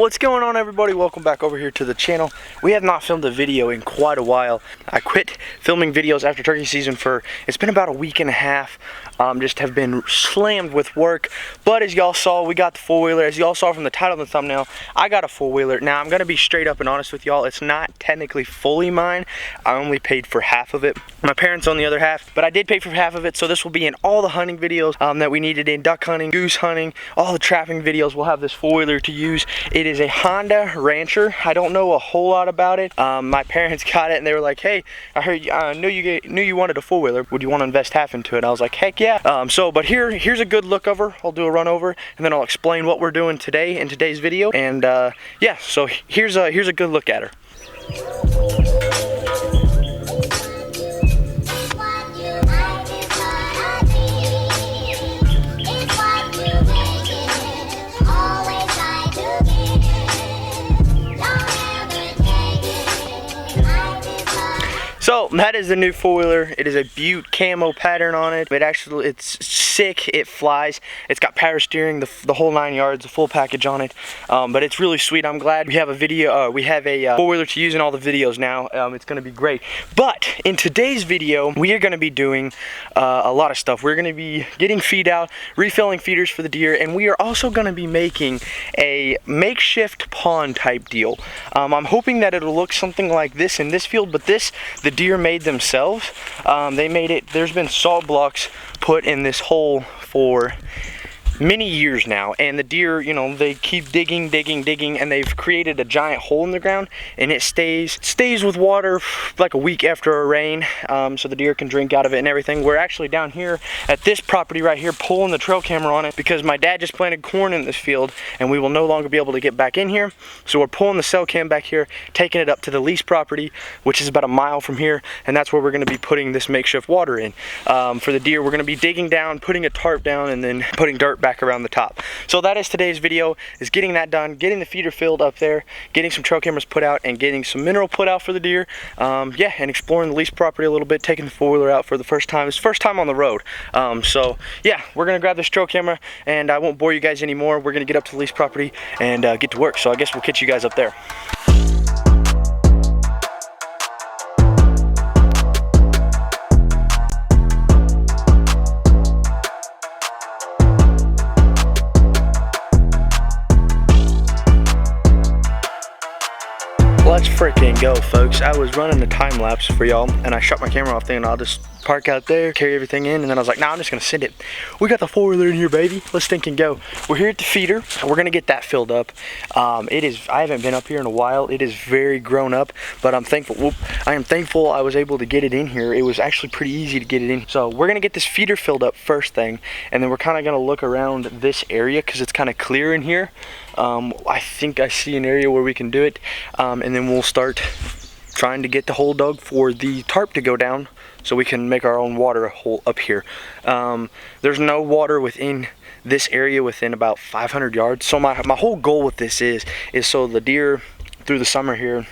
What's going on, everybody? Welcome back over here to the channel. We have not filmed a video in quite a while. I quit filming videos after turkey season it's been about a week and a half. Just have been slammed with work, but as y'all saw, we got the four-wheeler. As y'all saw from the title and the thumbnail, I got a four-wheeler. Now I'm gonna be straight up and honest with y'all, it's not technically fully mine. I only paid for half of it. My parents own the other half, but I did pay for half of it, so this will be in all the hunting videos that we needed in duck hunting, goose hunting, all the trapping videos. We'll have this four-wheeler to use. It is a Honda Rancher. I don't know a whole lot about it. My parents got it and they were like, hey, I heard knew you wanted a four-wheeler. Would you want to invest half into it? I was like, heck yeah. But here's a good look over. I'll do a run over and then I'll explain what we're doing today in today's video. And yeah, so here's a good look at her. So that is the new four-wheeler. It is a Butte camo pattern on it. It's sick. It flies. It's got power steering, the whole 9 yards, the full package on it. But it's really sweet. I'm glad we have a video. We have a four-wheeler to use in all the videos now. It's going to be great. But in today's video, we are going to be doing a lot of stuff. We're going to be getting feed out, refilling feeders for the deer, and we are also going to be making a makeshift pond type deal. I'm hoping that it'll look something like this in this field, but the deer made themselves. They made it. There's been salt blocks put in this hole for many years now, and the deer, you know, they keep digging, and they've created a giant hole in the ground, and it stays with water like a week after a rain, so the deer can drink out of it and everything. We're actually down here at this property right here pulling the trail camera on it because my dad just planted corn in this field and we will no longer be able to get back in here, so we're pulling the cell cam back here, taking it up to the lease property, which is about a mile from here, and that's where we're going to be putting this makeshift water in. For the deer, we're going to be digging down, putting a tarp down, and then putting dirt back around the top. So that is today's video, is getting that done, getting the feeder filled up there, getting some trail cameras put out, and getting some mineral put out for the deer. Yeah, and exploring the lease property a little bit, taking the four-wheeler out for the first time. It's first time on the road. So yeah, we're gonna grab this trail camera, and I won't bore you guys anymore. We're gonna get up to the lease property and get to work. So I guess we'll catch you guys up there. Let's freaking go, folks. I was running a time lapse for y'all and I shut my camera off thinking I'll just park out there, carry everything in, and then I was like, nah, I'm just gonna send it. We got the four-wheeler in here, baby. Let's think and go. We're here at the feeder. We're gonna get that filled up. I haven't been up here in a while. It is very grown up, but I'm thankful. I am thankful I was able to get it in here. It was actually pretty easy to get it in. So we're gonna get this feeder filled up first thing, and then we're kind of gonna look around this area because it's kind of clear in here. I think I see an area where we can do it, and then we'll start trying to get the hole dug for the tarp to go down so we can make our own water hole up here. There's no water within this area within about 500 yards. So my whole goal with this is so the deer through the summer here,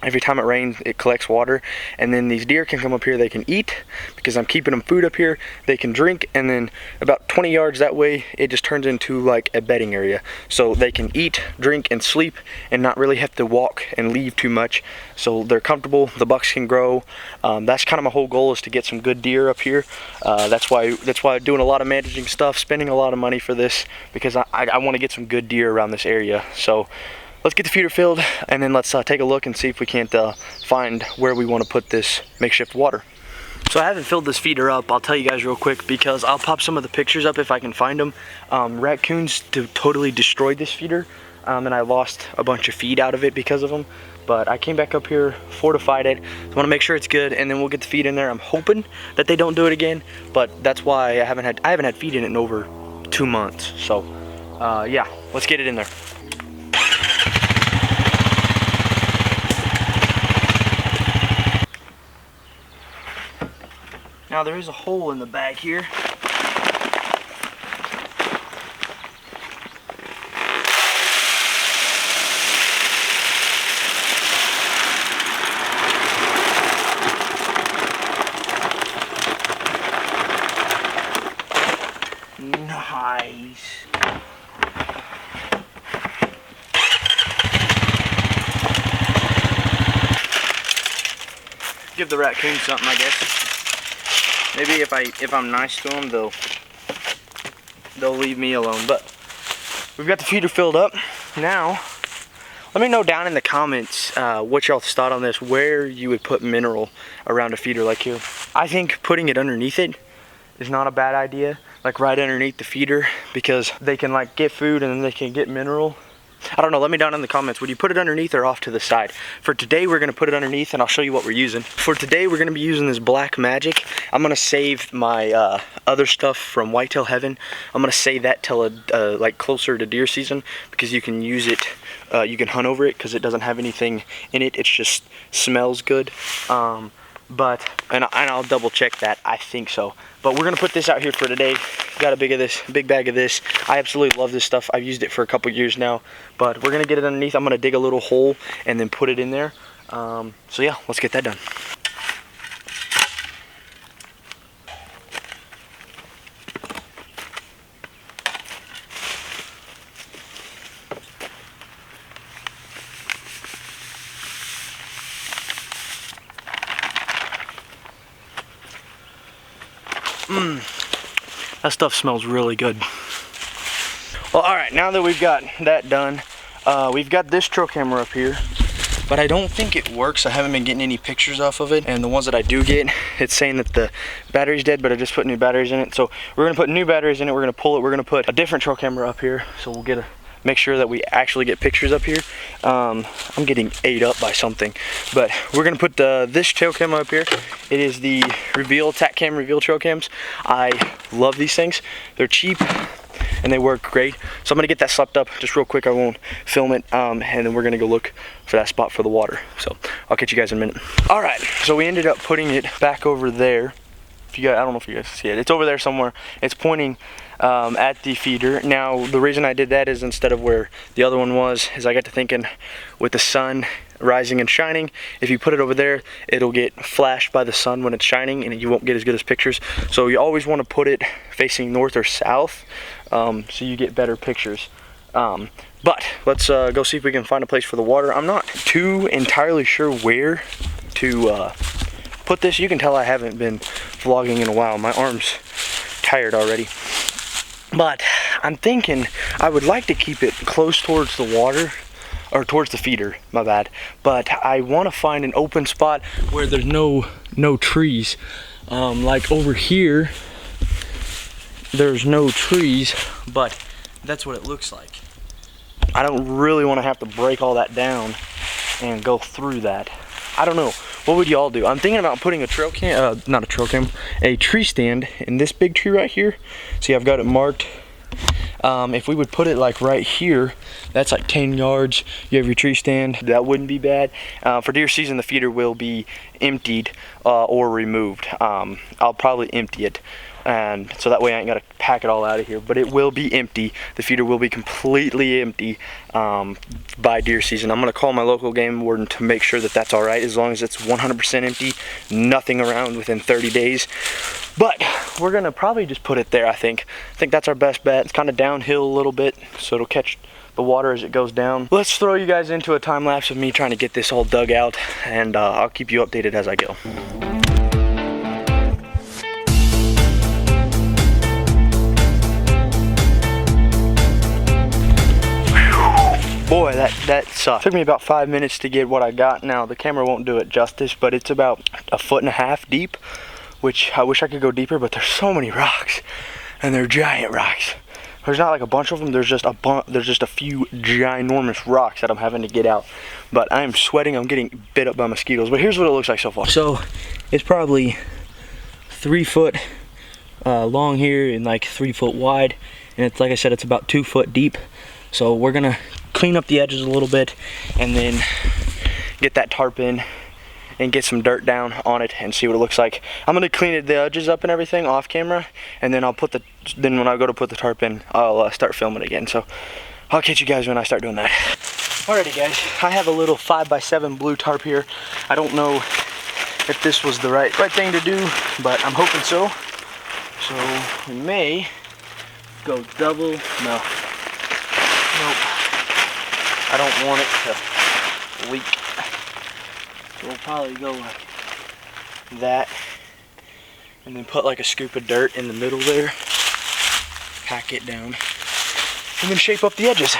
every time it rains, it collects water, and then these deer can come up here, they can eat, because I'm keeping them food up here, they can drink, and then about 20 yards that way, it just turns into like a bedding area. So they can eat, drink, and sleep, and not really have to walk and leave too much. So they're comfortable, the bucks can grow. That's kind of my whole goal, is to get some good deer up here. That's why I'm doing a lot of managing stuff, spending a lot of money for this, because I want to get some good deer around this area. So let's get the feeder filled, and then let's take a look and see if we can't find where we want to put this makeshift water. So I haven't filled this feeder up, I'll tell you guys real quick, because I'll pop some of the pictures up if I can find them. Raccoons totally destroyed this feeder, and I lost a bunch of feed out of it because of them. But I came back up here, fortified it. I want to make sure it's good, and then we'll get the feed in there. I'm hoping that they don't do it again, but that's why I haven't had feed in it in over 2 months. So yeah, let's get it in there. Now there is a hole in the back here. Nice. give the raccoons something, I guess. Maybe if I'm nice to them, they'll leave me alone. But we've got the feeder filled up. Now, let me know down in the comments what y'all thought on this, where you would put mineral around a feeder like here. I think putting it underneath it is not a bad idea, like right underneath the feeder, because they can like get food and then they can get mineral. I don't know, let me down in the comments, would you put it underneath or off to the side? For today, we're gonna put it underneath and I'll show you what we're using. For today, we're gonna be using this Black Magic. I'm gonna save my other stuff from Whitetail Heaven. I'm gonna save that till like closer to deer season, because you can use it, you can hunt over it because it doesn't have anything in it. It just smells good. And I'll double check that, I think so. But we're gonna put this out here for today. Got a big bag of this. I absolutely love this stuff. I've used it for a couple years now, but we're gonna get it underneath. I'm gonna dig a little hole and then put it in there. So yeah, let's get that done. That stuff smells really good. Well, all right, now that we've got that done, we've got this trail camera up here, but I don't think it works. I haven't been getting any pictures off of it, and the ones that I do get, it's saying that the battery's dead, but I just put new batteries in it. So we're gonna put new batteries in it, we're gonna pull it, we're gonna put a different trail camera up here, so we'll get make sure that we actually get pictures up here. I'm getting ate up by something, but we're gonna put this trail camera up here. It is the TAC Cam Reveal trail cams. I love these things. They're cheap and they work great. So I'm gonna get that slapped up just real quick. I won't film it, and then we're gonna go look for that spot for the water. So I'll catch you guys in a minute. All right, so we ended up putting it back over there. If you guys, I don't know if you guys see it. It's over there somewhere. It's pointing at the feeder. Now, the reason I did that is instead of where the other one was, is I got to thinking with the sun rising and shining, if you put it over there, it'll get flashed by the sun when it's shining and you won't get as good as pictures. So you always want to put it facing north or south, so you get better pictures. But let's go see if we can find a place for the water. I'm not too entirely sure where to put this. You can tell I haven't been vlogging in a while. My arm's tired already. But I'm thinking I would like to keep it close towards the water, or towards the feeder, my bad. But I want to find an open spot where there's no trees. Like over here, there's no trees, but that's what it looks like. I don't really want to have to break all that down and go through that. I don't know. What would y'all do? I'm thinking about putting a trail cam, not a trail cam, a tree stand in this big tree right here. See, I've got it marked. If we would put it like right here, that's like 10 yards. You have your tree stand. That wouldn't be bad. For deer season, the feeder will be emptied or removed. I'll probably empty it, and so that way I ain't gotta pack it all out of here, but it will be empty. The feeder will be completely empty by deer season. I'm gonna call my local game warden to make sure that that's all right, as long as it's 100% empty, nothing around within 30 days. But we're gonna probably just put it there. I think that's our best bet. It's kind of downhill a little bit, so it'll catch the water as it goes down. Let's throw you guys into a time lapse of me trying to get this all dug out, and I'll keep you updated as I go. Boy, that sucked. Took me about 5 minutes to get what I got. Now the camera won't do it justice, but it's about 1.5 feet deep, which I wish I could go deeper, but there's so many rocks, and they're giant rocks. There's not like a bunch of them, there's just a few ginormous rocks that I'm having to get out. But I am sweating, I'm getting bit up by mosquitoes. But here's what it looks like so far. So it's probably 3 foot long here and like 3 foot wide, and it's, like I said, it's about 2 foot deep. So we're gonna clean up the edges a little bit and then get that tarp in and get some dirt down on it and see what it looks like. I'm gonna clean the edges up and everything off camera, and then then when I go to put the tarp in, I'll start filming again. So I'll catch you guys when I start doing that. Alrighty guys, I have a little 5x7 blue tarp here. I don't know if this was the right thing to do, but I'm hoping so. So we may go double. No. Nope. I don't want it to leak. So we'll probably go like that, and then put like a scoop of dirt in the middle there, pack it down, and then shape up the edges.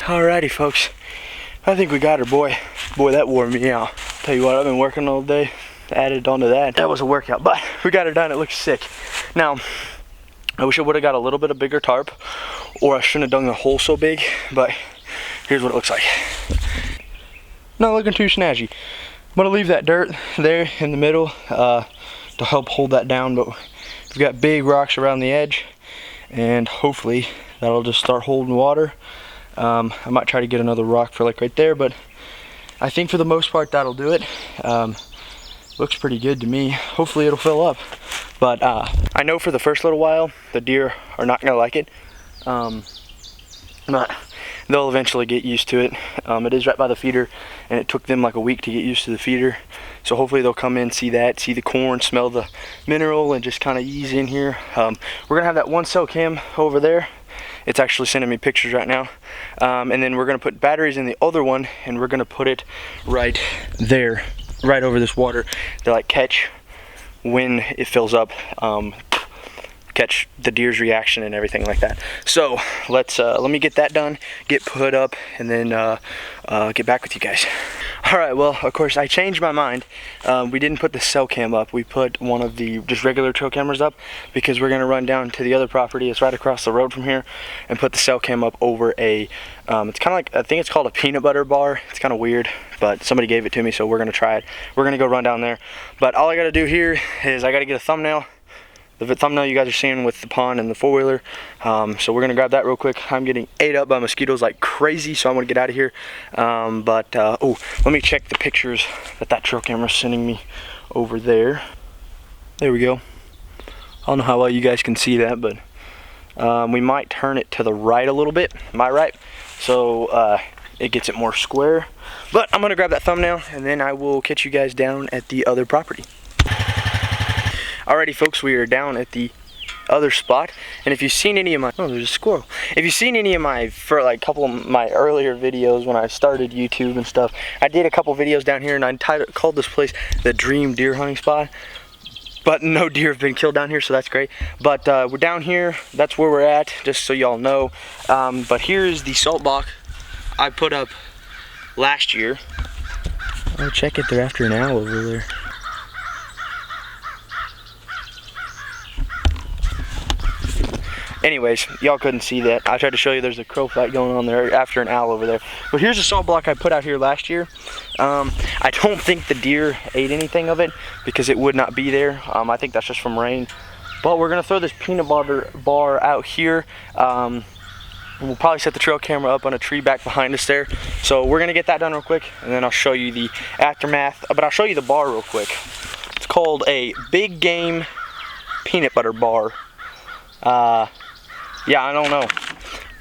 Alrighty folks, I think we got her, boy. Boy, that wore me out. Tell you what, I've been working all day, added onto that. That was a workout, but we got her done, it looks sick. Now, I wish I would have got a little bit of bigger tarp, or I shouldn't have done the hole so big, but here's what it looks like. Not looking too snazzy. I'm gonna leave that dirt there in the middle to help hold that down, but we've got big rocks around the edge, and hopefully that'll just start holding water. I might try to get another rock for like right there, but I think for the most part that'll do it. Looks pretty good to me. Hopefully it'll fill up, but I know for the first little while the deer are not gonna like it, but they'll eventually get used to it. It is right by the feeder, and it took them like a week to get used to the feeder, so hopefully they'll come in, see that, see the corn, smell the mineral, and just kind of ease in here. We're gonna have that one cell cam over there. It's actually sending me pictures right now, and then we're gonna put batteries in the other one, and we're gonna put it right there, right over this water to like catch when it fills up, catch the deer's reaction and everything like that. So let's let me get that done, get put up, and then get back with you guys. All right, well, of course I changed my mind. We didn't put the cell cam up. We put one of the just regular trail cameras up because we're gonna run down to the other property. It's right across the road from here, and put the cell cam up over a it's kind of like, I think it's called a peanut butter bar. It's kind of weird, but somebody gave it to me, so we're gonna try it. We're gonna go run down there, but all I gotta do here is I gotta get a thumbnail. The thumbnail you guys are seeing with the pond and the four-wheeler. So we're gonna grab that real quick. I'm getting ate up by mosquitoes like crazy, so I'm gonna get out of here. Oh, let me check the pictures that trail camera's sending me over there. There we go. I don't know how well you guys can see that, but we might turn it to the right a little bit. Am I right? So it gets it more square. But I'm gonna grab that thumbnail, and then I will catch you guys down at the other property. Alrighty folks, we are down at the other spot, and if you've seen any of my, oh, there's a squirrel. If you've seen any of my, for like a couple of my earlier videos when I started YouTube and stuff, I did a couple videos down here, and I called this place the Dream Deer Hunting Spot. But no deer have been killed down here, so that's great. But we're down here, that's where we're at, just so y'all know. But here's the salt block I put up last year. Oh, check it, they're after an owl over there. Anyways, y'all couldn't see that. I tried to show you there's a crow fight going on there after an owl over there. But here's a salt block I put out here last year. I don't think the deer ate anything of it because it would not be there. I think that's just from rain. But we're gonna throw this peanut butter bar out here. We'll probably set the trail camera up on a tree back behind us there. So we're gonna get that done real quick, and then I'll show you the aftermath. But I'll show you the bar real quick. It's called a Big Game Peanut Butter Bar. Yeah, I don't know.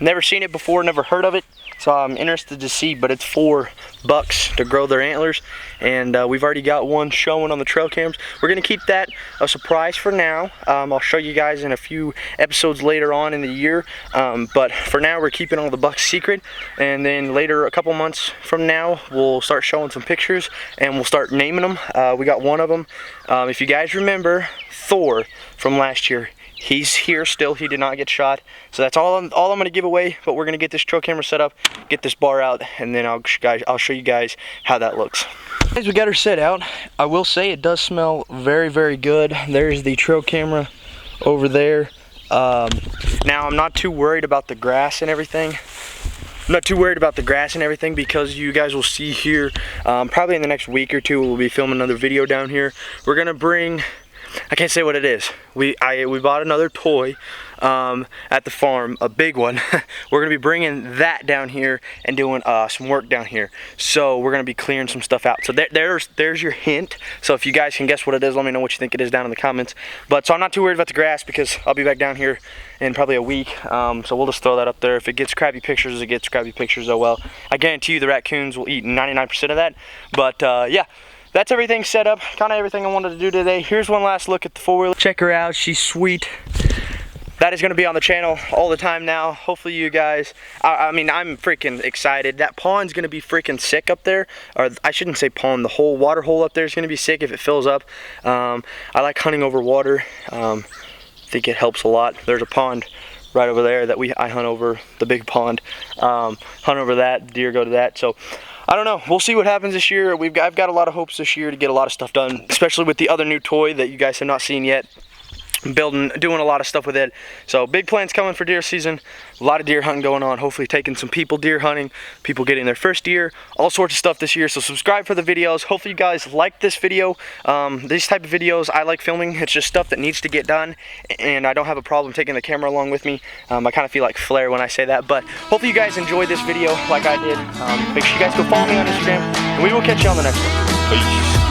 Never seen it before, never heard of it, so I'm interested to see, but it's for bucks to grow their antlers, and we've already got one showing on the trail cams. We're gonna keep that a surprise for now. I'll show you guys in a few episodes later on in the year, but for now we're keeping all the bucks secret, and then later, a couple months from now, we'll start showing some pictures, and we'll start naming them. We got one of them. If you guys remember Thor from last year, he's here still. He did not get shot. So that's all I'm going to give away. But we're going to get this trail camera set up, get this bar out, and then I'll show you guys how that looks. As we got her set out, I will say it does smell very, very good. There's the trail camera over there. Now I'm not too worried about the grass and everything. I'm not too worried about the grass and everything because you guys will see here, probably in the next week or two, we'll be filming another video down here. We're going to bring, I can't say what it is. We bought another toy at the farm, a big one. We're gonna be bringing that down here and doing some work down here. So we're gonna be clearing some stuff out. So there's your hint. So if you guys can guess what it is, let me know what you think it is down in the comments. But so I'm not too worried about the grass because I'll be back down here in probably a week. So we'll just throw that up there. If it gets crappy pictures, it gets crappy pictures. Oh well. I guarantee you the raccoons will eat 99% of that. But yeah. that's everything set up, kind of everything I wanted to do today. Here's one last look at the four-wheeler. Check her out, she's sweet. That is going to be on the channel all the time now. Hopefully you guys, I mean, I'm freaking excited. That pond's going to be freaking sick up there. Or I shouldn't say pond, the whole water hole up there is going to be sick if it fills up. I like hunting over water. I think it helps a lot. There's a pond right over there that I hunt over, the big pond. Hunt over that, deer go to that. So I don't know, we'll see what happens this year. I've got a lot of hopes this year to get a lot of stuff done, especially with the other new toy that you guys have not seen yet. Doing a lot of stuff with it. So big plans coming for deer season. A lot of deer hunting going on. Hopefully taking some people deer hunting, people getting their first deer, all sorts of stuff this year. So subscribe for the videos. Hopefully you guys like this video. These type of videos I like filming. It's just stuff that needs to get done, and I don't have a problem taking the camera along with me. I kind of feel like Flair when I say that, but hopefully you guys enjoyed this video like I did. Make sure you guys go follow me on Instagram, and we will catch you on the next one. Peace.